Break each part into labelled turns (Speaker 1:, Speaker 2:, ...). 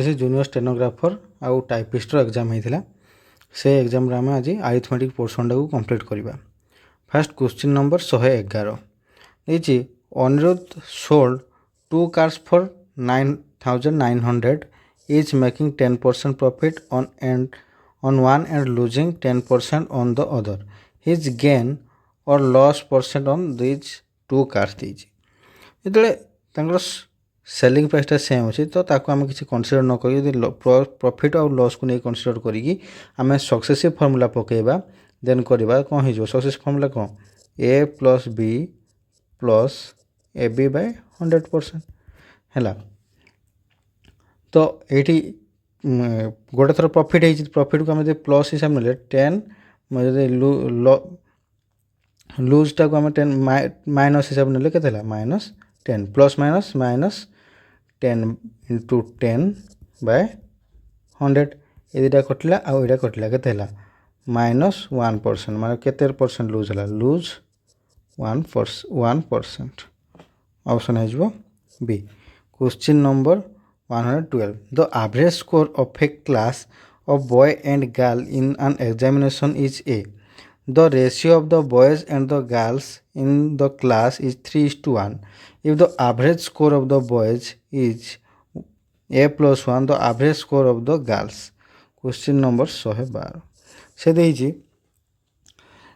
Speaker 1: से junior stenographer आउ टाइपिस्टर exam होता से एग्जाम आम आज आरिथमेटिक पोर्सन टाक कम्प्लीट करवा। फास्ट क्वेश्चन नंबर 111 देखिए Anirudh sold 2 cars for 9,900 each making 10% profit on one and losing 10% on the other. His gain or loss percent on these 2 cars जो selling प्राइसटा same अच्छे तो आम किसी कनसीडर न कर प्रॉफिट और लॉस को नहीं कनसीडर करी आम सक्सेसिव फॉर्मूला पकेबा देन करवा कौन हो सक्सेस फॉर्मूला कौन a plus b plus a b by 100% है। तो ये गोटे थर प्रॉफिट है प्रॉफिट को आम प्लस हिसाब ना 10 लूजटा को आम 10 माइनस हिसाब ना के -10 plus minus minus 10 into 10 by 100 ये दुटा कटिला आउ यहाँ कटिला के -1% माने केते परसेंट लूज है लूज 1%। ऑप्शन है B. Question number 112 the average score of a class of boy and girl in an examination is a the ratio of the boys and the girls in the class is 3:1 if the average score of the boys is a plus 1 the average score of the girls। Question number 112 से देजी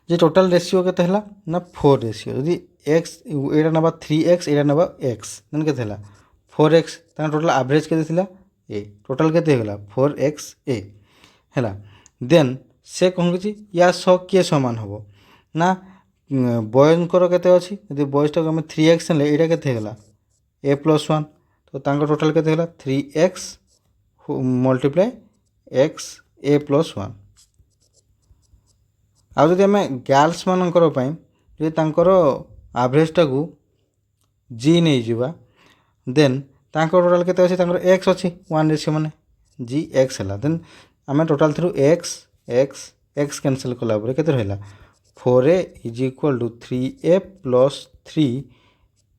Speaker 1: जे total ratio केते हला ना 4 ratio यदि x एटा नबा 3x एटा नबा x then केते हला 4x ता टोटल एवरेज केते थिला a टोटल केते हला 4x a हला। देन से कौन कि या सह किए सामान हम ना बॉयजर के अच्छी बॉयजटा को आम 3x ने यहाँ के ए प्लस 1 तो टोटाल के 3x मल्टीप्लाई x ए प्लस 1 आउ जब आम गर्ल्स मानकर एवरेजटा को जी नहीं जावा देन टोटाल के एक्स अच्छी 1 रेशियो माने जी एक्स है देन आम total through x x cancel कला के रहा 4a is equal to 3a plus 3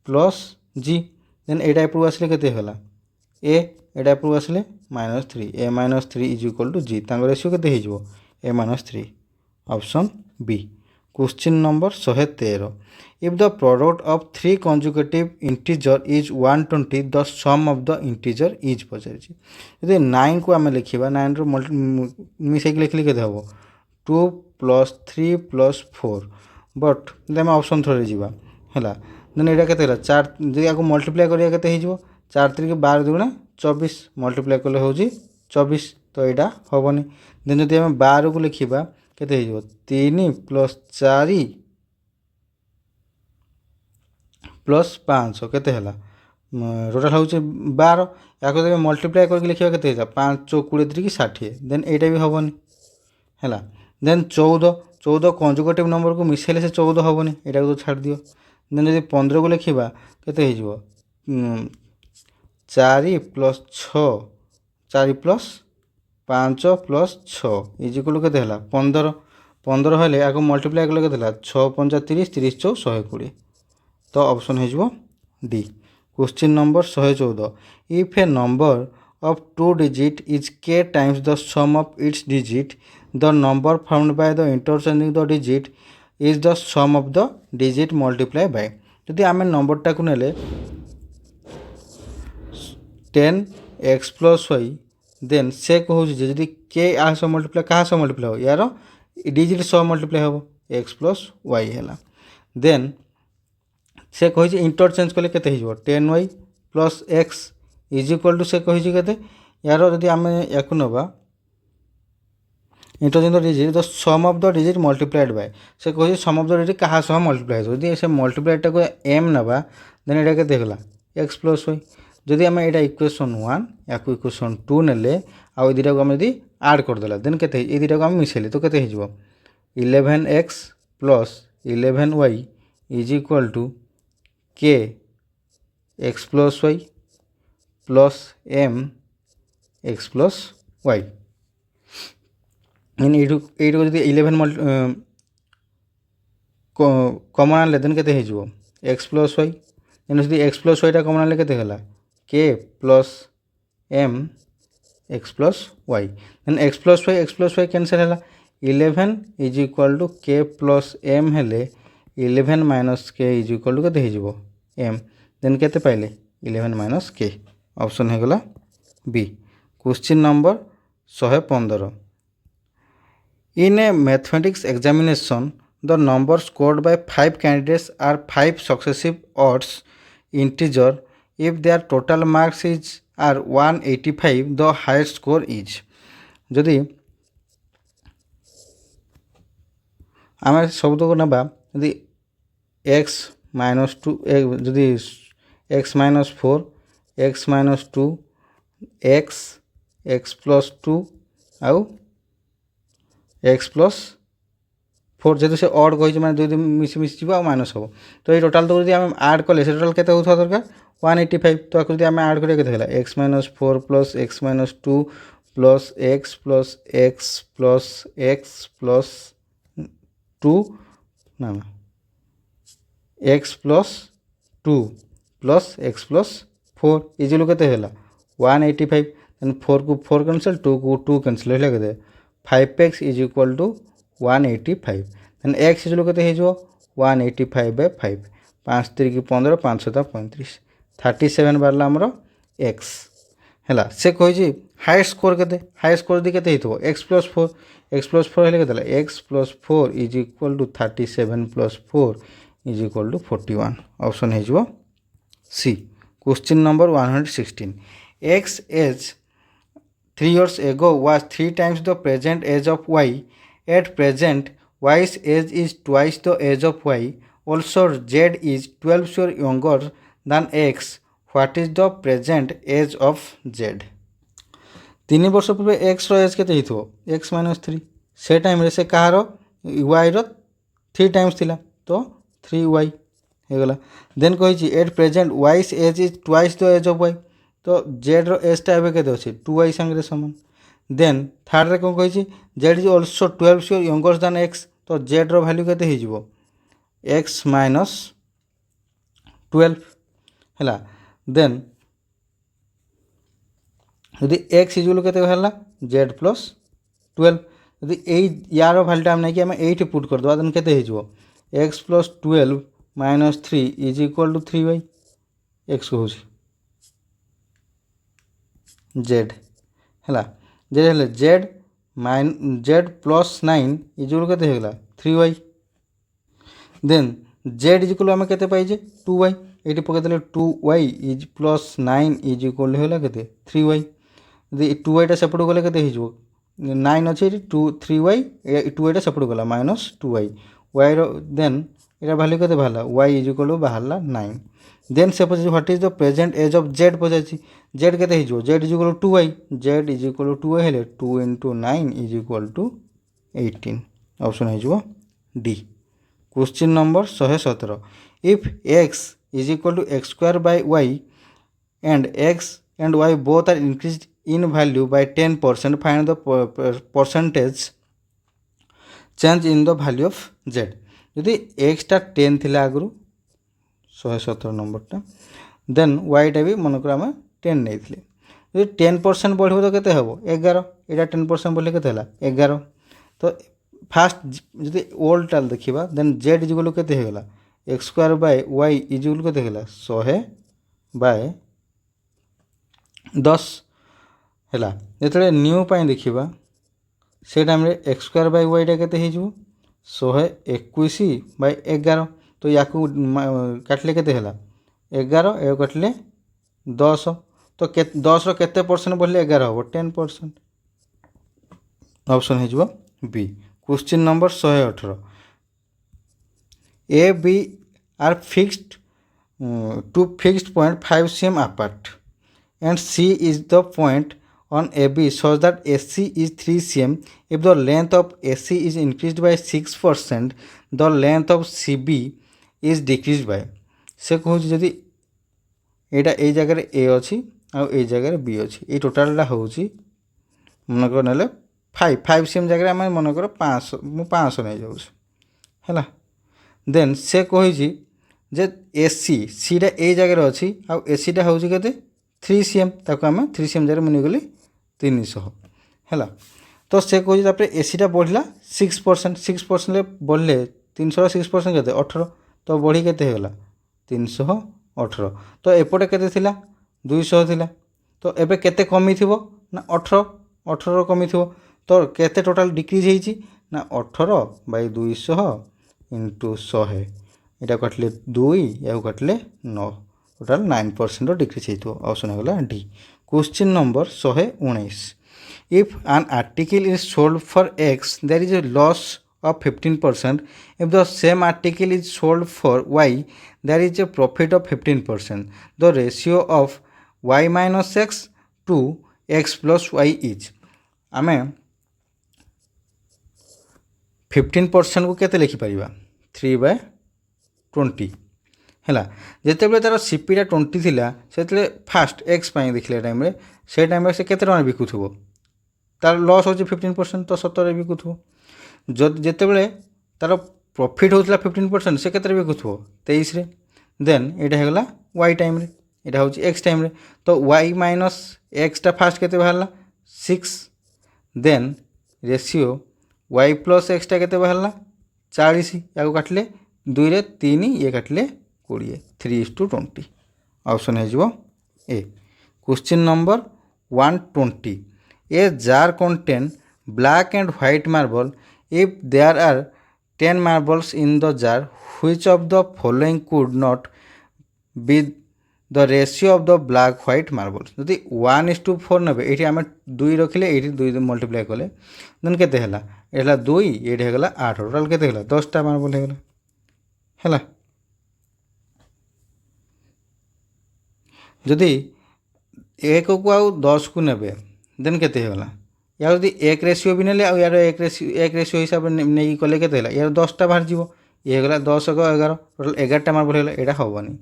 Speaker 1: plus जी देन एटा एपरू आसले केते होला ए एटा एपरू आसले -3 a -3 इज इक्वाल टू जी तांको रेशियो केते हो a -3 option B. Question number 113 if the product of 3 consecutive integer is 120 the sum of the integer is पचार यदि 9 को आम लिखा 9 रो मिसेक लिखले के हम 2 + 3 + 4 बट आम ऑप्शन थ्रो जावा है देन यहाँ के 4 जी आपको मल्टीप्लाई करा के 4 3 12 2 24 मल्टीप्लाई कले हूँ 24 तो यहाँ हेनी देन जब आम 12 को लिखा के 3 + 4 प्लस 5 के टोटाल हूँ 12 या मल्टीप्लाई करके लिखा के 5 × 20 = 60 देन यहाँ भी हेनी है देन 14 कंजुगेटिव नंबर को मिसेले से 14 हेनी यहाँ तो छाड़ दियो देन जब 15 को लिखा के 4 + 6 4 + 5 + 6 इज इक्वल के 15 हेल्ले या मल्टीप्लाई कले के 6 × 5 = 30 30 × 4 = 120 तो ऑप्शन हो D. Question number 114 if A number of 2 digit is k times the sum of its digit the number formed by the interchanging the digit is the sum of the digit multiply by यदि आम नंबरटा को नेले 10x + y then से कहूँ जदि के आ सह multiply क्या सह मल्टीप्लाई हो यार डिजिट सह मल्टीप्लाई हम x + y है देन से कही इंटरचेंज कले के 10y + x is equal to से कही के यार जदि आम या नवा interchange the digit the sum of the digit multiplied by से कही सम ऑफ द डिजिट क्या सह मल्टीप्लाई हो से मल्टीप्लाइडटा को एम नवा देन यहाँ के देखला x + y जदि आम यहाँ इक्वेशन 1 या इक्वेशन 2 ने आउ दुटा को आम यदि आड करदेला देन के दुटा को आम मिसेले तो के 11x + 11y is equal to k x + y plus m x + y इन यू को जब 11 कमन आनले देन के x + y इन जब x + y कमन आनले के k + m x plus y then x plus y cancel है 11 is equal to k plus m हेले 11 माइनस के इज इक्वाल टू के हो एम देन के पाइले 11 माइनस के ऑप्शन हो गला B. Question number 115 in a mathematics examination the number scored by 5 candidates are 5 successive odds integer if their total marks is are 185 the highest score is যদি আমার শব্দ নেবা যদি x মাইনস 2 যদি x minus 4 x minus 2 x plus 2 আউ x plus 4 যেহেতু সে odd কইছে মানে দুই মিশি যাব আর মাইনাস হব তো এই টোটাল তো যদি আমি আড করলে সে টোটাল কেতে হওয়া দরকার 185 তো আকু যদি আমি আড করে কেতে হলা x minus 4 plus x minus 2 plus x plus x plus x plus 2 না না x plus 2 plus x plus 4 ইজিলু কেতে হলা 185 দেন 4 को 4 कैंसिल 2 को 2 कैंसिल হইলা কেতে 5x is equal to 185 then x इजलो केते हे जो 185/5 5 3 की 15 5 7 35 37 बारला हमरो x हैला से कहि जी हाई स्कोर दी केते हेतो x + 4 हेले केते x + 4 is equal to 37 + 4 is equal to 41 option हे जो C. Question number 116 x age 3 years ago was 3 times the present age of y. At present, y's age is twice the age of y. Also, z is 12 years younger than x. What is the present age of z? 3 वर्ष पूर्व x रो as केते हिथो x - 3 से time रे से कहारो y रो 3 times थिला तो 3y हे गला देन कहि छी at present y's age is twice the age of y तो z रो एज टा एबे केते अछि 2y संगे समान देन थर्ड रे कोन कहि छी z is also 12 years younger than x तो z रो वैल्यू केते हे जिवो x - 12 हैला देन यदि x इज केते हला z + 12 यदि ए यार वैल्यू हम नै कि हम 8 पुट कर दो देन केते हे जिवो x + 12 - 3 is equal to 3y x को होछि z हैला जे हेले z प्लस 9 इज केते हे गला 3y then z is equal हम केते पाइजे 2y एटी पके देले 2y is plus 9 is equal होला केते 3y यदि 2y टा सेपट गले केते हिजो 9 अछि 2 3y 2y टा सेपट गला -2y y रो देन एटा वैल्यू केते भाला y इज इक्वल टू बाहरला 9 then suppose what is the present age of z पजाछि z केते हिजो z is equal to 2y z is equal to 2y हेले 2 * 9 इज इक्वल टू 18 ऑप्शन हिजो D. Question number 117 if x is equal to x square by y and x and y both are increased in value by 10% find the percentage change in the value of z यदि x टा 10 थिला आगु 117 number टा then y टा भी मन कर हम 10 नै थिले यदि 10% बढ़िबो तो केते हबो 11 एटा 10% बढ़ले केते हला 11 तो फास्ट यदि ओल्ड टाल देखिबा then z is equal to केते हेगला x square by y is equal केते हेला 100 बाय 10 हेला जेतले न्यू पाई देखिबा से टाइम रे x स्क्वायर बाय y टा केते हे जो 121 बाय 11 तो याकू काटले केते हेला 11 ए काटले 10 तो 10 रो केते परसेंट बोलले 11 हो 10% ऑप्शन हे जो B. Question number 118 A, B are fixed to fixed point 5 cm apart and C is the point on AB such that AC is 3 cm. If the length of AC is increased by 6%, the length of CB is decreased by से कहूँ जदि एटा ए जगह A अच्छी आ ए जगह B अच्छी ये टोटालटा हूँ मनकर ना 5 cm जगह आम मनकर 500 नहीं जाऊँ है देन से कही जे एसी सीटा ए जगह अच्छी आउ एसीटा हूँ के 3 cm ताको आम 3 cm जगह मुझे गली 300 है। तो से कहे तापर एसीटा बढ़ला 6%, 6% बढ़ले 300 6% के 18, तो बढ़ी के 318। तो एपटे के 200 थिला, तो एबे केते कमी थिबो ना 18 कमी थिबो। तो केते टोटाल डिक्रीज होईची ना 18/200 इंटू 100, यहाँ काटिले 2 या काटिले 9, टोटाल 9% डिक्रीज हो। ऑप्शन होगा D. Question number 119, if an article is sold for X there is a loss of 15%, if the same article is sold for Y there is a profit of 15%, the ratio of Y minus X to X plus Y is। आमे 15% को केते लिखिपर 3/20 है। जिते तार सीपीटा 20 थिला से fast x देखले time से टाइम से केते टଙ୍କା बिकुथबो, तार लॉस हो 15%, तो 17 बिकुथबो। जिते तार प्रॉफिट होता 15% से केते बिकुथबो 23 रे। देन यहाँ होगा वाई टाइम रे, यहाँ हूँ एक्स टाइम रे। तो वाई माइनस एक्सटा फास्ट केते बाहरला 6, देन रेशियो वाई प्लस एक्सटा केते बाहरला 40, या काटिले 2 रे 3, ये काटिले 20, 3:20। ऑप्शन है A. Question number 120, a jar contain black and white marble, if there are 10 marbles in the jar, which of the following could not be the ratio of the black white marbles. जदि 1:4 ने ये आम 2 रखिले, ये 2 multiply कले, then केते हला, एला 2, ये होगा 8, टोटाल केते हला 10टा मार्बल होगा है। जदि 1 को आउ 10 को नेबे देन केते होला, या जदि 1 रेशियो भी नेले, यार 1 रेशियो हिसाब से नहीं कले केते होला, यार 10टा बाहर जीवो, ये होगा 10 को 11, टोटाल 11टा मार्बल होला, एटा होबनी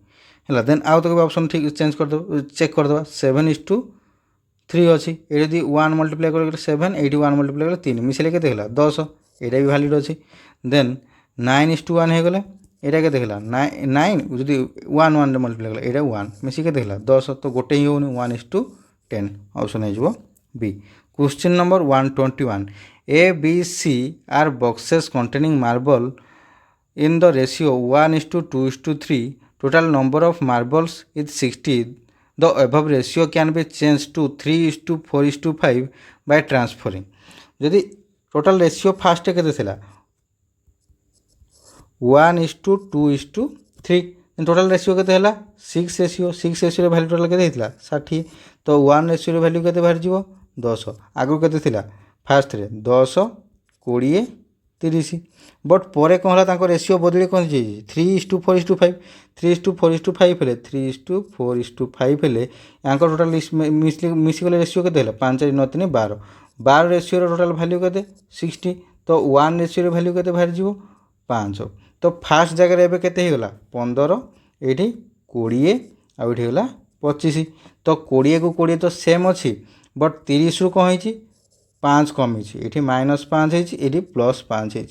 Speaker 1: है। देन आउ तो ऑप्शन ठीक चेंज कर दो, चेक कर दो 7:3 अच्छी, ये यदि 1 मल्टीप्लाई कर 7, 1 मल्टीप्लाई कर 3 मिसले के 10, यहाँ भी भैलिड अच्छी। देन 9:1 हो गला, यहाँ के 9 जदि 1 मल्टीप्लाई कला, यहाँ 1 मिसिक 10, तो गोटे ही होनी 1:10। ऑप्शन है B. Question number 121, A B C are boxes containing marble in the ratio 1:2:3, total number of marbles is 60, the above ratio can be changed to 3:4:5 by transferring। जदि टोटाल रेशियो फास्ट के 1:2:3, total ratio के 6 ratio, 6 ratio value total के 60, तो 1 ratio value के 10, आगु के fast 10, 20, 30, but पर कौन है रेशियो बदले कौन 3:4:5, 3:4:5 हेले 3:4:5 हेले यहाँ टोटाल मिसिगले रेशियो के 5 9 3 12, 12 रेशियो टोटाल भैल्यू के 60, तो 1 रेशियो भैल्यू के बाहर जीव 5, तो फास्ट जगह एवं के 15, ये 20 आउ ये 25, तो 20 को 20 तो सेम अच्छी, बट 30 रु कौन हो 5 कमी, ये -5 ये +5 है।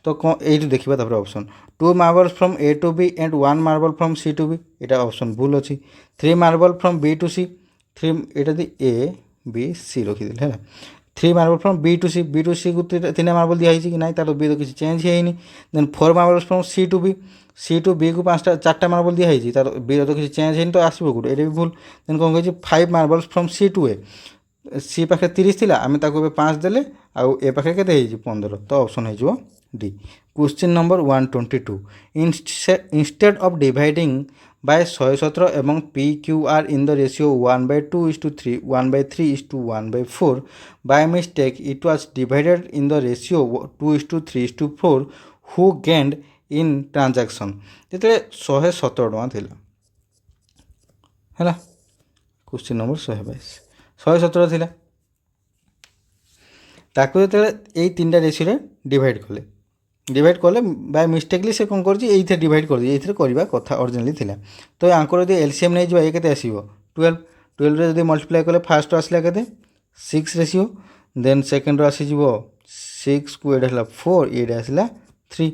Speaker 1: तो कौन ये देखा तापर option 2 marbles from A to B and 1 marble from C to B, यहाँ ऑप्शन भूल अच्छी। 3 marble from B to C, 3 ये ए बी सी रखीदे है। 3 marble from B to C को 3 मार्बल दिखाई कि ना, तार बी तो किसी चेंज है। Then 4 marbles from C to B को 4टा मार्बल दिखाई, तार बी तो किसी चेंज है, तो आसो कौट, ये भी भूल। देन कौन कही 5 मार्बल्स फ्रॉम सी टू ए, सी पाखे 30 थी, आम 5 देले, आउ ए पाखे के 15, तो ऑप्शन हो D. Question number 122, instead of dividing by 117 एवं P Q R in the ratio 1/2:3, 1/3:1/4, by mistake it was divided in the ratio 2:3:4, who gained in transaction. जिते 117 टଙ୍କା थिला है। क्वेश्चन नंबर 122, 117 थिला, ताकू जो ये 3टा रेशियो डिवाइड कले बाय मिस्टेकली से कौन कर डिवाइड कर ये करवा कथा ओरिजिनली थिला। तो आंकर यदि एलसीएम नहीं जाए ये आसो 12, 12 रे मल्टीप्लाई कले फास्ट आसला के 6 रेशियो, देन सेकेंड आसीज 6 को ये 4, ये आसला 3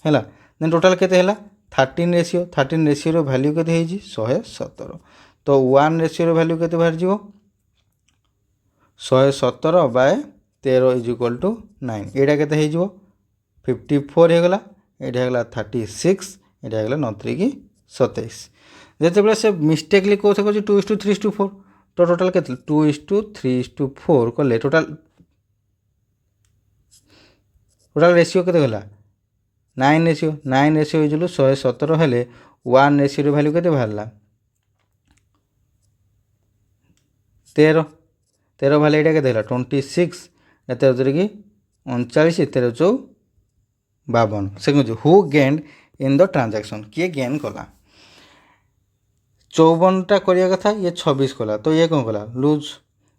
Speaker 1: है। देन टोटाल के 13 रेशियो, 13 रेशियो भैल्यू के 117, तो 1 रेशियो भैल्यू के बाहर जीव 117 बाय 13 इज इक्वल टू 9 एटा केते हे जिवो 54 हे गला एटा हे गला 36 एटा हे गला 9 3 की 27 जेते बेले से मिस्टेकली कोथे को 2:3:4 तो टोटल केते 2:3:4 कले टोटल रेशियो केते गला 9 रेशियो इजलु 117 हेले 1 रेशियो रे वैल्यू केते बाहरला 13 भले एटा केते 26 एते कि 39 13 4 52 से who gained in the transaction किए गेन कला 54टा करिया कथा ये 26 कला तो ये कौन कला लूज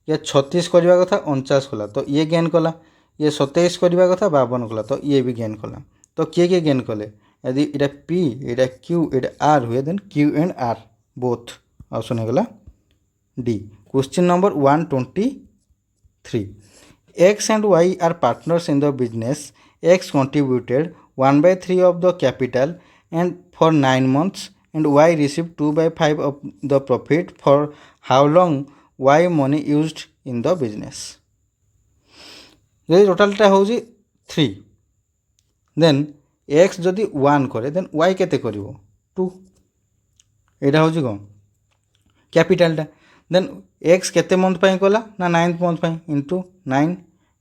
Speaker 1: ये 36 करवा कथा 49 कला तो ये गेन कला ये 27 करवा कथा 52 कला तो ये भी गेन कला तो किए गेन कले यदि इटा पी इटा क्यू इटा आर हुए then Q and R both option है गला D question number 123 X and Y are partners in the business. X contributed 1/3 of the capital and for 9 months and Y received 2/5 of the profit. For how long Y money used in the business? यदि टोटालटा हूँ 3 then X जदि 1 करे then Y केते करिवो 2 एटा हूँ कौन कैपिटालटा then X केते month पाई कला ना 9th मंथ पाई इंटू 9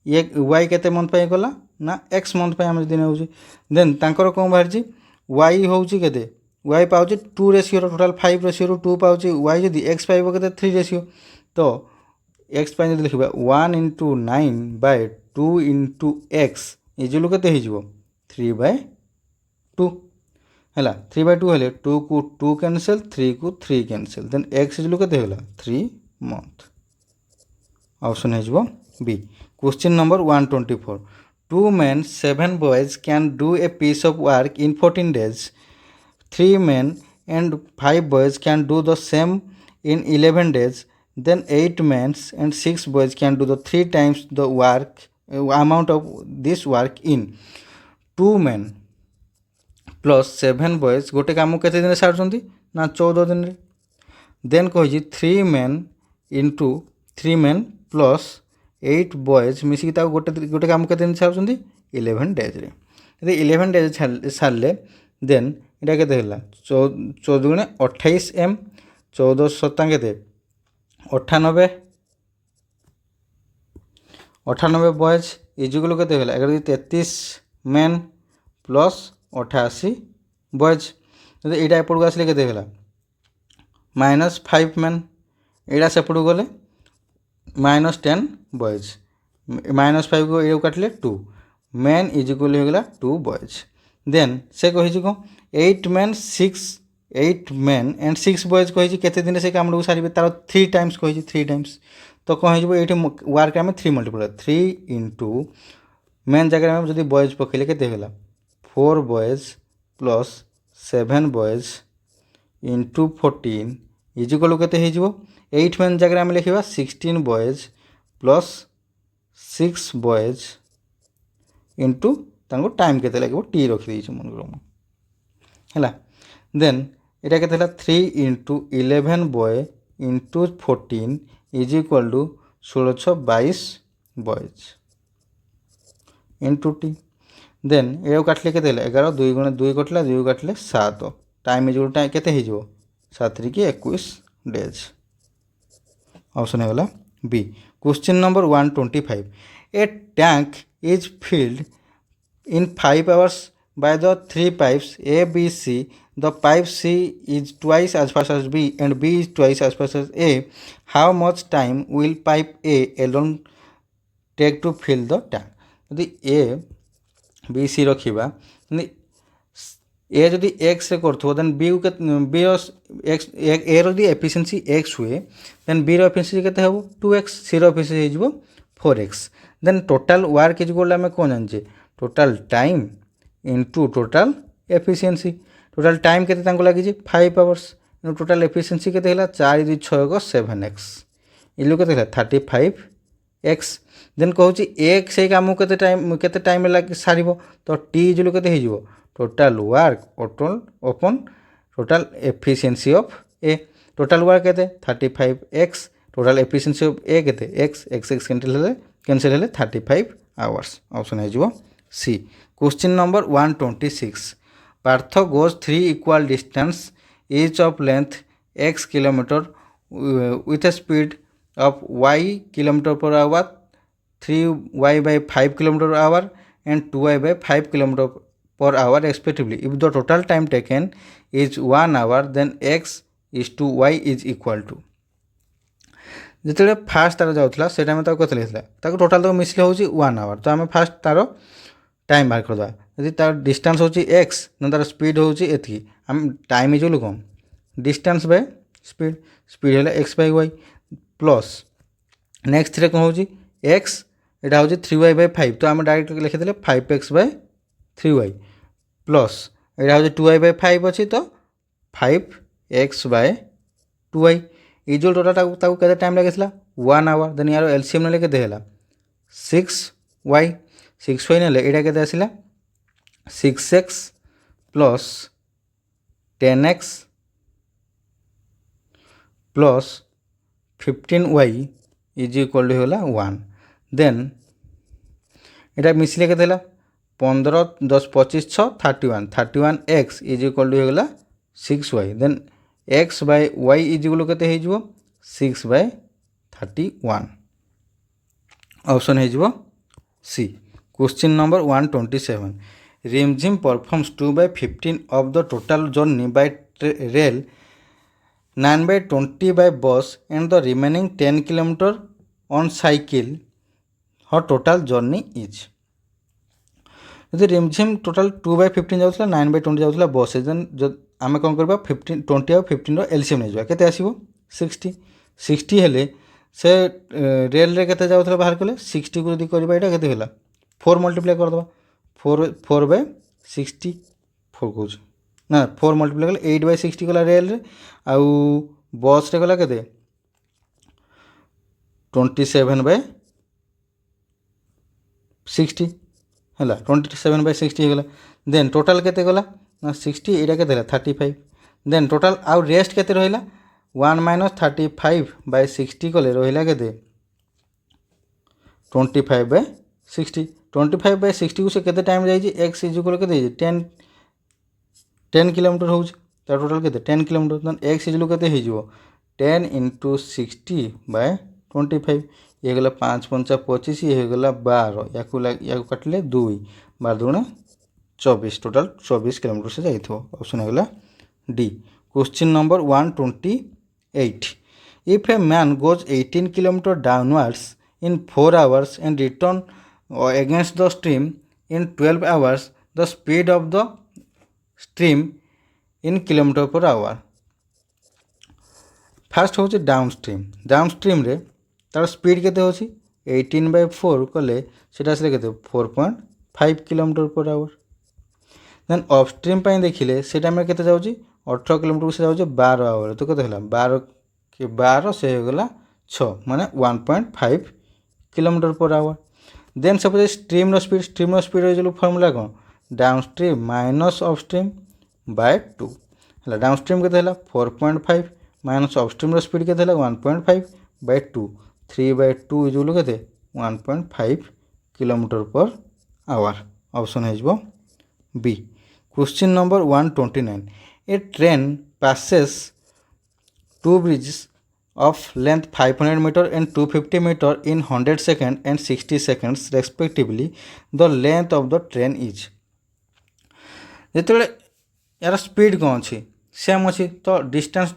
Speaker 1: ये Y केते मंथ पाई कला ना X मंथ पाई हम दिन होची देन तांकर कोन बाहरची Y होची केते Y पाउची 2 रेशियो टोटल 5 रेशियो रो 2 पाउची Y जदि X पाइबो केते 3 रेशियो तो X पाई जदि लिखबा 1 * 9 बाय 2 * X इजुल केते हिजबो 3/2 हैला 3/2 हेले 2 को 2 कैंसिल 3 को 3 कैंसिल देन X इजुल केते होला 3 month ऑप्शन है B question number 124 2 men 7 boys can do a piece of work in 14 days 3 men and 5 boys can do the same in 11 days then 8 men and 6 boys can do the 3 times the work amount of this work in 2 men plus 7 boys गोटे काम केते दिन सारछंती ना 14 दिन रे then कहि 3 men into 3 men plus 8 boys मिसी ता गोटे काम केते दिन सारछंती 11 days रे यदि 11 days सारले देन एटा केते होला 14 गुणे 28 m 14 सता केते 98 बॉयज इजुगल केते होला 33 मेन प्लस 88 बॉयज यदि एटा एपड़ को आसले केते होला -5 मेन एटा सेपड़ गले -10 बॉयज -5 को ये काटले 2 मेन इजुगल हो गला 2 बॉयज देन से कहि को 8 मेन 8 मेन एंड 6 बॉयज कहि केते दिन से काम को सारिबे तार 3 टाइम्स कहि 3 टाइम्स तो कौन हो ये वर्क आम 3 मल्टीप्लाई 3 इंटू मेन जगह में जब बॉयज पकड़े के 4 बॉयज प्लस 7 बॉयज इंटू 14 इजिकल के 8 मेन जगह आम लिखा 16 boys plus 6 boys into time के लगे टी रखी मन है देन यहाँ के 3 into 11 boy into 14 is equal to 1622 boys into T then ये काटले के 11 2 गुणे 2 कटला 2 काटले 7 टाइम इज टाइम के 7 3 की 21 डेज ऑप्शन है वाला B question number 125 a tank is filled in 5 hours by the 3 pipes A, B, C. The pipe C is twice as fast as B and B is twice as fast as A. How much time will pipe A alone take to fill the tank? यदि A, B, C रखिबा A जदि X रे करथो देन B B X A रो the efficiency X हुए then B रो efficiency केते हबो 2X C रो एफिशिएंसी हिजबो 4X then total work is गोल हमें कोन जानजे total time into total efficiency total time के लगी 5 आवर्स टोटल एफिशिएंसी के 4 2 6 7x इलु के 35x देन कहूँ एक से काम के टाइम लगे सार तो टी इजलु के total work open total efficiency of A total work के 35x टोटाल एफिशिएंसी ऑफ ए केते एक्स एक्स एक्स कैंसिल हेले 35 आवर्स ऑप्शन है C. Question number 126 Parth goes 3 equal distance each of length x kilometer with a speed of y kilometer per hour 3y by 5 kilometer per hour and 2y by 5 kilometer per hour respectively. If the total time taken is 1 hour then x is to y is equal to जिते fast तार जाऊला से time कत लिखा total तक मिसले हूँ 1 our तो आम फास्ट तार टाइम बाहर करदे यदि तार डिस्टेंस हूँ एक्स तार स्पीड हूँ ये आम टाइम इज कौन डिस्टेंस बाय स्पीड स्पीड है x by y plus next three कौन हूँ एक्स यहाँ हूँ 3y by 5 तो आम direct लिखिदे 5x by 3y plus यहाँ हूँ 2y by 5 अच्छी तो 5x by 2y ये जो टोटाल के टाइम लगे 1 आवर देन यार एलसीएम ने के 6y 6y ने यहाँ के आसला 6x plus 10x plus 15y is equal to होगा 1 देन यहाँ मिसले के 15 10 25 6 31 31x इज इक्वल टू होगा 6y then x by y is equal के 6 by 31 ऑप्शन है सी। क्वेश्चन नंबर 127 रिमझिम performs 2 by 15 of the total journey bye rail 9 by 20 by bus and the remaining 10 kilometer on cycle her total journey is यदि रिमझिम total 2 by 15 जाऊला 9 by 20 जाऊला बस then आम कौन करवा 15 20 और 15 एलसीएम नहीं जावा केते आसीबो 60 60 हेले से रेल रे केते जाऊला बाहर कले 60 को यदि करबा एटा केते होला 4 मल्टीप्लाई कर दबा 4 by 60 4 कहूँ ना 4 मल्टीप्लाई कले 8 by 60 गला रेल रे आउ बस रे गला केते 27 by 60 है 27 by 60 होगा देन टोटाल केते गला ना 60 यहाँ के 35 देन टोटाल आउ रेस्ट केते रहिला 1 माइनस 35 by 60 कले रहिला केते 25 by 60 25 by 60 को से केते टाइम जाई एक्स इज इक्वल केते 10 किलोमीटर हो तार टोटाल केते 10 kilometre then x is equal केते हो जिवो 10 into 60 by 25 ये गला 5 5 25 ये गला 12 या काटले 2 12 दूना 24 टोटाल 24 किलोमीटर से जाइथो ऑप्शन है D. Question number 128 if a man goes 18 kilometre downwards in 4 hours and return against the stream in 12 hours the speed of the stream in kilometer per hour fast हूँ down stream रे तार speed केते होची 18 by 4 कले सेटा आसले केते 4.5 kilometre per hour then upstream पाई देखिले सेटा में केते जाउची 18 किलोमीटर से जाउची 12 आवर तो केते हला 12 के 12 से हो गला 6 माने 1.5 kilometre per hour then suppose stream रो स्पीड रे जो फार्मूला कोन downstream minus upstream by 2 हला डाउन स्ट्रीम केते हला 4.5 माइनस अपस्ट्रीम रो स्पीड केते हला 1.5 by 2 3 by 2 इज इक्वल केते 1.5 किलोमीटर पर आवर ऑप्शन है B. Question number 129 A train passes 2 bridges of length 500 meter and 250 meter in 100 seconds and 60 seconds respectively the length of the train is जेते यार speed कौन अच्छी same अच्छी तो distance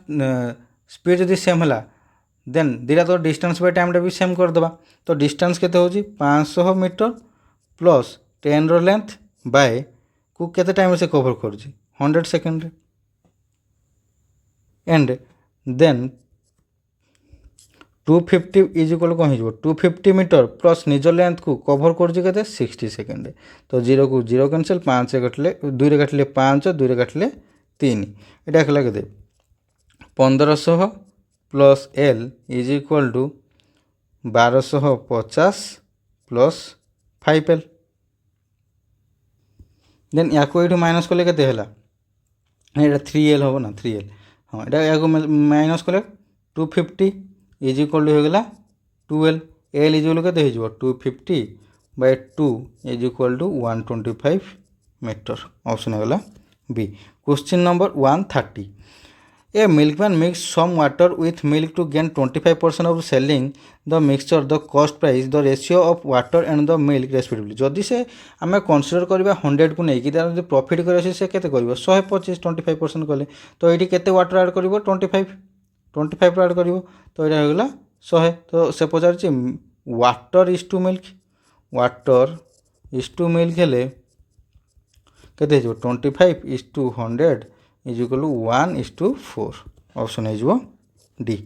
Speaker 1: speed यदि same है then दीटा तो डिस्टेंस बाय टाइम भी सेम करदे तो डिस्टेंस केते होची 500 मीटर प्लस 10 रो लेंथ बाय को केते टाइम से कवर करची 100 सेकंड रे एंड देन 250 इज इक्वल कौन हो 250 मीटर प्लस निज लेंथ को कवर करची केते 60 सेकंड तो 0 को 0 कैंसिल 5 से कटले 2 रे कटले 5 2 रे कटले 3 एटा कला केते 1500 plus L is equal to 1250 plus 5L then या को ये माइनस कले के ये 3L हम ना 3L हाँ यहाँ को माइनस कले 250 इज इक्वल टू होगा 12 एल इज इक्वल के हो 250 बाय 2 is equal to 125 metre option होगा B. Question number 130 a milkman mix some water with milk to gain 25% of selling the mixture the cost price the ratio of water and the milk respectively जदि से आम consider करवा 100 को नहीं तार profit कर से केते कर 125 25% कले तो ये केते वाटर ऐड कर 25 ऐड कर तो यहाँ होगा 100 तो से पचार वाटर इज टू मिल्क हेले केते 25 is to 100 is equal to 1:4 option हो D.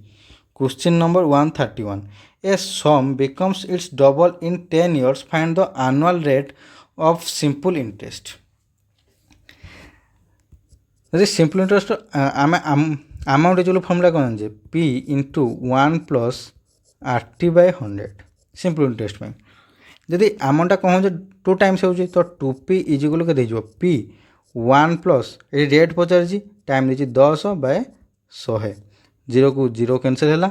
Speaker 1: Question number 131 a sum becomes its double in 10 years find the annual rate of simple interest यदि सिंपल इंटरेस्ट आम अमाउंट जो फर्मुला कौन जे P into 1 plus RT/100 simple interest में जदि अमाउंटा कौन जे 2 times हो तो 2p इज इक्वल के पी 1 प्लस ये रेट पचार टाइम दीजिए 10/100 0 को 0 कैनसल है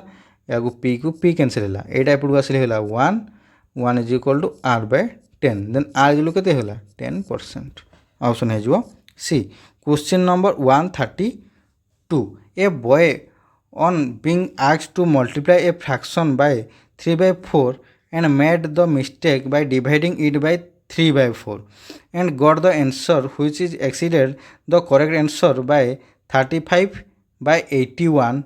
Speaker 1: या पी को पी कैनसल है ये एपट को आसिले 1 is equal to R/10 then R is के 10% ऑप्शन हो C. Question number 132 a boy on being asked to multiply a fraction by 3/4 and made the mistake by dividing it by 3/4 and got the answer which is exceeded the correct answer by 35/81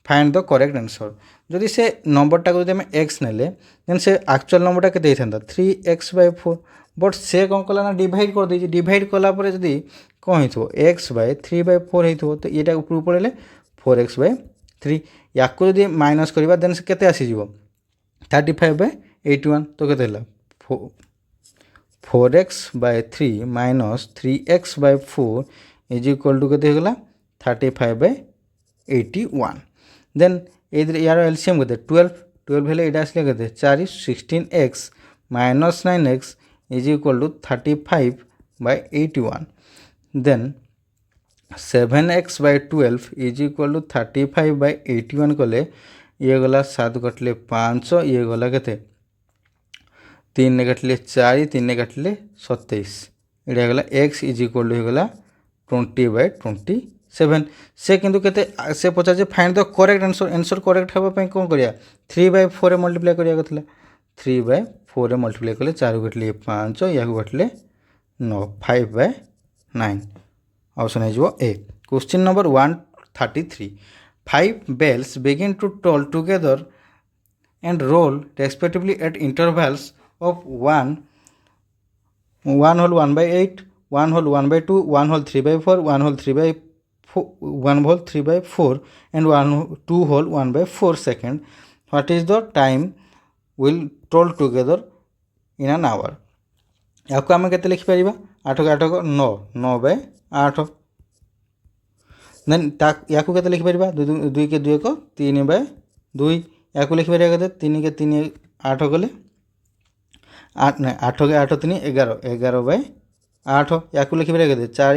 Speaker 1: find the correct answer जदि से नंबरटा को आम x नेले then से actual नंबरटा के था 3x/4 but से कौन कला ना डिवाइड कर दे डिवाइड कलापर जदि कौन हो x/3/4 हो तो ये ऊपर पड़े 4x/3 या माइनस करवा देन से केते आसीज 35/81 तो के 4x/3 minus 3x/4 is equal to के 35/81 देन यार एलसीएम के 12 हेल्ले ये आसले के 4 16x minus 9x is equal to 35/81 then 7x/12 is equal to 35/81 कले ये गला 7 कटले 5 ये गला के 3 कटले 4 3 कटले 27 ये गला x इज इक्वल टू होगा 20/27 से किंतु केते से पचार find the correct answer correct हाँपाई कौन करिया 3/4 मल्टीप्लाई करिया 3/4 मल्टीप्लाई कले 4 कटले 5 या कटले 9 5/9 ऑप्शन हो A. Question number 133 5 bells begin to toll together and roll respectively at intervals of 1 whole 1/8 1 whole 1/2 1 whole 3/4 1 whole 3/4 and 2 whole 1/4 second. What is the time will toll together in an hour? या आम के लिखिपर 8 8 9 9/8 then या के लिखिपर 2 के 2 को 3/2 या लिखिपर 3 के 3 8 कले 8 ना 8 के 8 3 11 11/8 या लिखिपर 4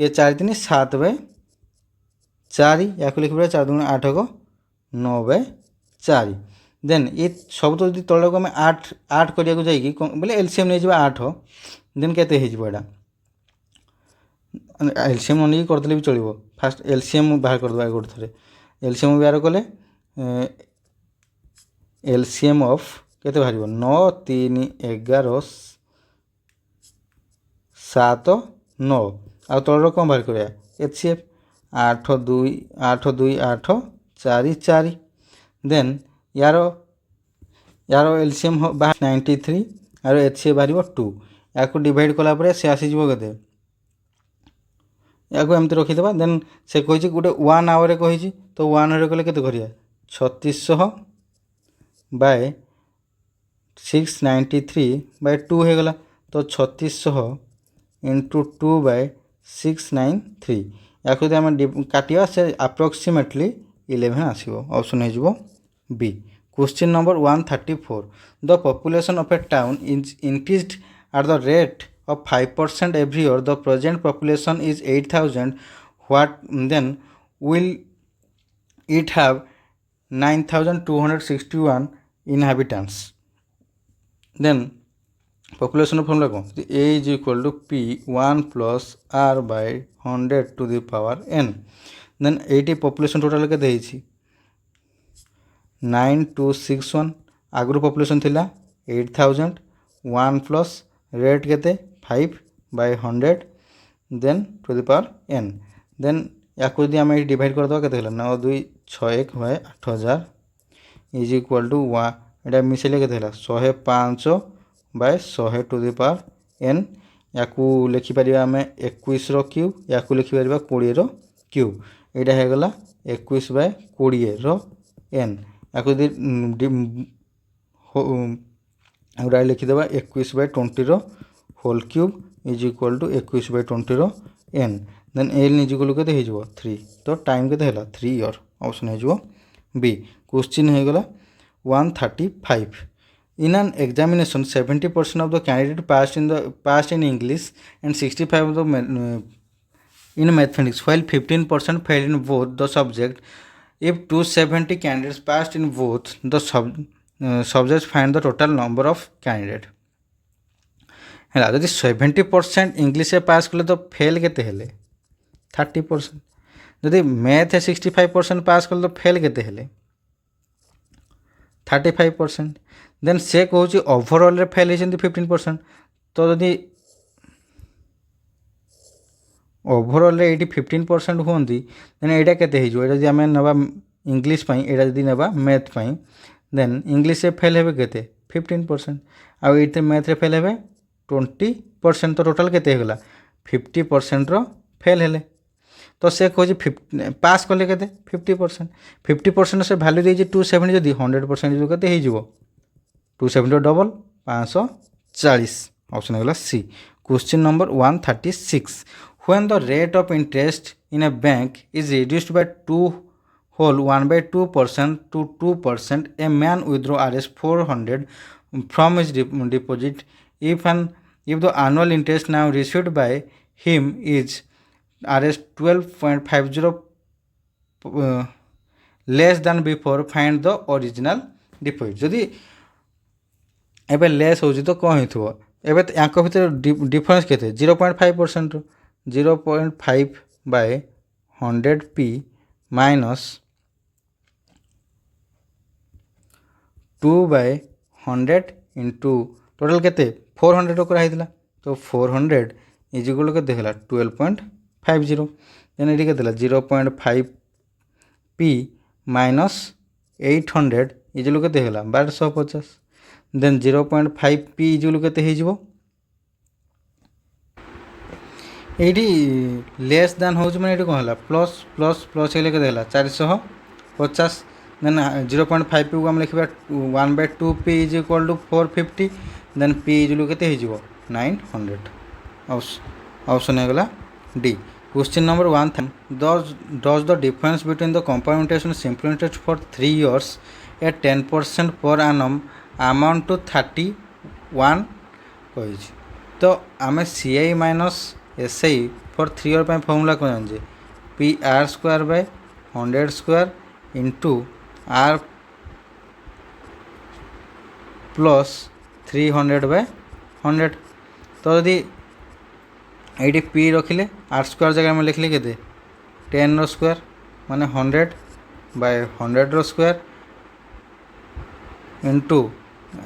Speaker 1: के 4 3 7/4 या लिखिपर 4 2 8 को 9/4 देन ये सब तो तल को आम 8 8 करिया जाइए बोले एलसीएम नहीं 8 देन केते यहाँ एलसीएम नहीं करदे भी चलो फास्ट एलसीएम बाहर करदे गोटे थे एलसीएम बाहर कले एलसीएम ऑफ केते बाहर 9 3 11 7 9 आ तलर कौन बाहर करा एचसीएफ 8 2 8 2 8 4 4 देन यार एलसीएम बाहर 93 और एचसीएफ बाहर 2 या डिवाइड कलापर से आसीज के या एमती रखीदे देन से कही गोटे 1 आवर कही तो 1 आवर कले के 3600 बाय 693/2 होगला तो 3600 इंटू 2/693 या आम काटा से अप्रोक्सीमेटली 11 आसो ऑप्शन हो B. Question number 134 the population of a town is increased at the rate of 5% every year. The present population is 8,000. What then will it have 9,261 inhabitants. Then population formula कौन A is equal to P 1 plus R by 100 to the power n. Then 80 population total के देइछि 9261 आगुरी population थिला 8000 1 plus rate केते 5 by 100 then to the power n. then याको यदि आम divide करदे केते होला 9 2 6 1 by 8000 इज इक्वल टू 1 एटा मिसेले केते होला 105 by 100 to the power n. याकू लिखि परिबा आमे 21 रो क्यूब याकू लिखि परिबा 20 रो क्यूब एटा हे गला 21 बाय 20 रो n. याकू आउरा लिखि देबा 21 बाय 20 रो whole cube is equal to 21 by 20 रो n. Then n is equal केते हे जबो 3. तो टाइम केते होला 3 ईयर. ऑप्शन हे जबो बी. क्वेश्चन हे गला 135. In an examination 70% of the candidate passed in English and 65 of the in mathematics while 15% failed in both the subject. If 270 candidates passed in both the subjects, find the total number of candidate. है जदि 70% English पास कले तो fail केते हेले 30%. जदि math 65% पास कले तो fail केते हेले 35%. देन से कहूँ ओभरअल रे फेल होती 15%. तो जदि ओभरअल रे 15% होती देन यहाँ के आम ना इंग्लिश यहाँ जब ना मैथ देन इंग्लिश फेल हे के 15% आउ ये मैथ रे फेल हे 20%. तो टोटाल के 50% रो फेल हेले. तो से कहूँ पास कले के 50%. 50% से भैल्यू दे 270 जदि 100% के 270 डबल 540. ऑप्शन है C. Question number 136. When the rate of interest in a bank is reduced by 1/2% to 2%, a man withdraw Rs 400 from his deposit. If the annual interest now received by him is Rs 12.50 less than before, find the original deposit. जदि एबे less हो तो कौन हो एबे rank भीतर difference केते 0.5%. 0.5 by 100 p minus 2 by 100 into total केते 400 कराइला. तो 400 इज इक्वल केते होला 12.50. देन एटी केते 0.5 p माइनस 800 इज इक्वल केते होला 1250. देन 0.5 p इज इक्वल केते हे जिवो एटी लेस देन हो माने एटी कोन होला प्लस प्लस प्लस हेले केते होला 450. देन 0.5 p को हम लिखबा 1/2 p is equal to 450. Then p is equal केते हे जिवो 900. ऑप्शन है गला D. Question number 1. does the difference between the compound interest and simple interest for 3 years at 10% per annum amount to 31 कही. तो आम CI minus SI for 3 year formula कौन जाने PR square by 100 square into R plus 300 by 100. तो यदि ये P रखिले R square जगह में लिखले के 10 रो स्क्वायर माने 100 बाय 100 रो स्क्वायर इंटू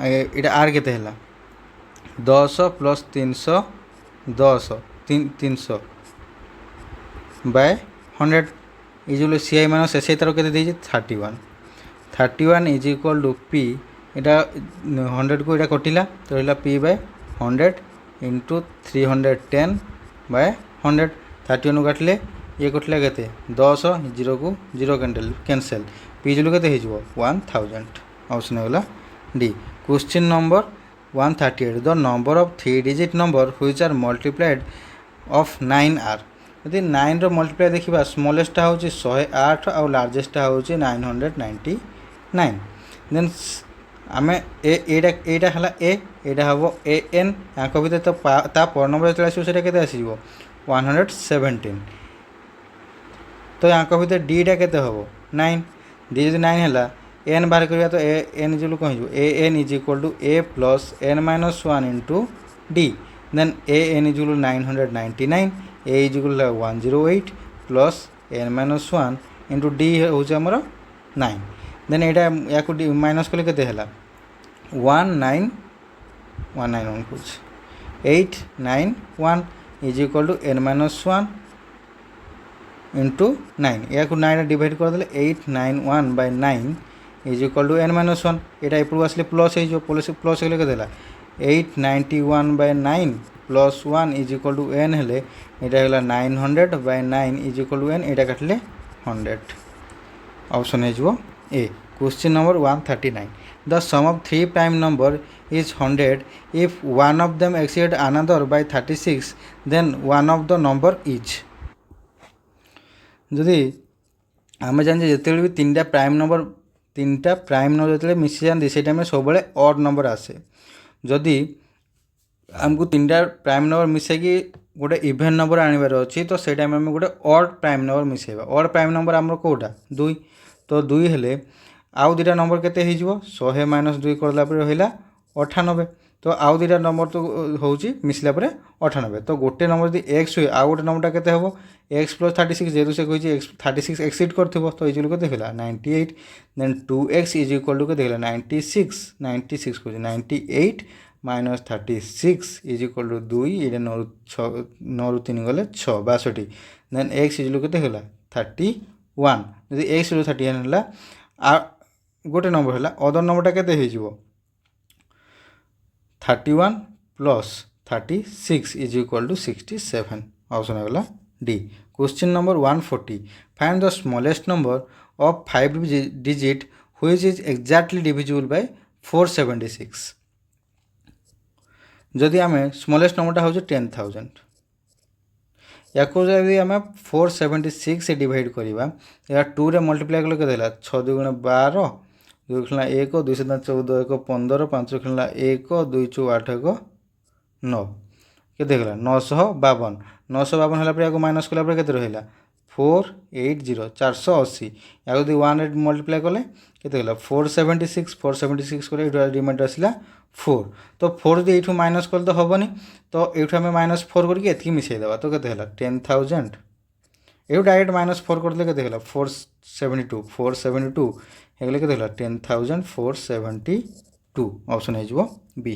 Speaker 1: ये आर के 10 plus 310 300 by 100 is C I minus S I तार के 31 इज इक्वल टू पी. यहाँ 100 को यहाँ कटिला तो रहा पी बाय 100 इंटू 310 बाय 100. 31 को काटिले ये कटिला के 10 0 को 0 कैंसल पी जो के 1000. ऑप्शन है D. Question number 138. The number of 3 digit number which are multiplied of 9 are. यदि 9 रो मल्टीप्लाई देखा स्मॉलेस्ट हूँ 108 और लार्जेस्ट हूँ 999. देन आम एटा है एटा हम ए एन या भर तो पर नंबर जो आसो के आसो 117. तो या भर डीटा के हम 9. ডি যদি 9 ହେଲା एन बाहर करिया तो एन इज कौन हो a n is equal to a plus n minus 1 into d then a n is equal 999 a is equal 108 plus n minus 1 into d हूँ आमर 9 देन यहाँ या माइनस कले के 19191 कुछ 891 is equal to n minus 1 into 9 या 9 divide करदे 891 by 9 is equal to n minus 1 यहाँ एपड़ आसले प्लस हो प्लस हो 891 by 9 plus 1 is equal to n हेले यहाँ 900 by 9 is equal to n यहाँ काटिले 100 ऑप्शन हो A. Question number 139 the sum of 3 prime number is 100 if one of them exceed another by 36 then one of the number is जदि आम जाने जिते भी 3टा प्राइम नंबर जो मिसी जाती से टाइम सब ऑड नंबर आसे जदि आमको 3टा प्राइम नंबर मिसेकी गोटे इभेन नंबर आनबार अच्छी तो से टाइम आम गोटे ऑड प्राइम नंबर मिसेबा ऑड प्राइम नंबर आम कौटा 2 तो 2 हेले आउ 2टा नंबर केते हो 100 माइनस 2 करला रहा 98 तो आउ 2टा नंबर तो हूँ मिसला 98 तो गोटे नंबर यदि एक्स हुए आउ गोटे नंबरटा केते हम एक्स प्लस 36 जेहतु से कही 36 एक्सीड कर तो ये केते 98 then 2x is equal to केते 96 कह 98 माइनस 36 इज इक्वल टू 2 ये 9 रु 3 गले 6 62 देन एक्स इज इक्वल केते 31 जदि एक्स 31 है गोटे नंबर है अदर नंबरटा केते हो 31 plus 36 is equal to 67 option होगा D. Question number 140 find the smallest number of 5 digit which is exactly divisible by 476 जदि आम स्मॉलेस्ट नंबरटा हूँ 10,000 या आम 476 से डिवाइड करवा या 2 रे मल्टीप्लाई कले के 6 2 गुण 12 2 खेलना 1 2 7 14 1 15 5 खेलना 1 2 चौ 8 1 9 के 952 है माइनस कला के रहा 480 480 या 1 मल्टीप्लाई कले के 476 रिमाइंडर आसला 4 तो 4 यदि ये माइनस कले तो हेनी तो ये आम माइनस 4 करके मिसेदेवा तो के 10,000 ये डायरेक्ट माइनस 4 करदे के 472 हेगले के 10,472 ऑप्शन हो बी।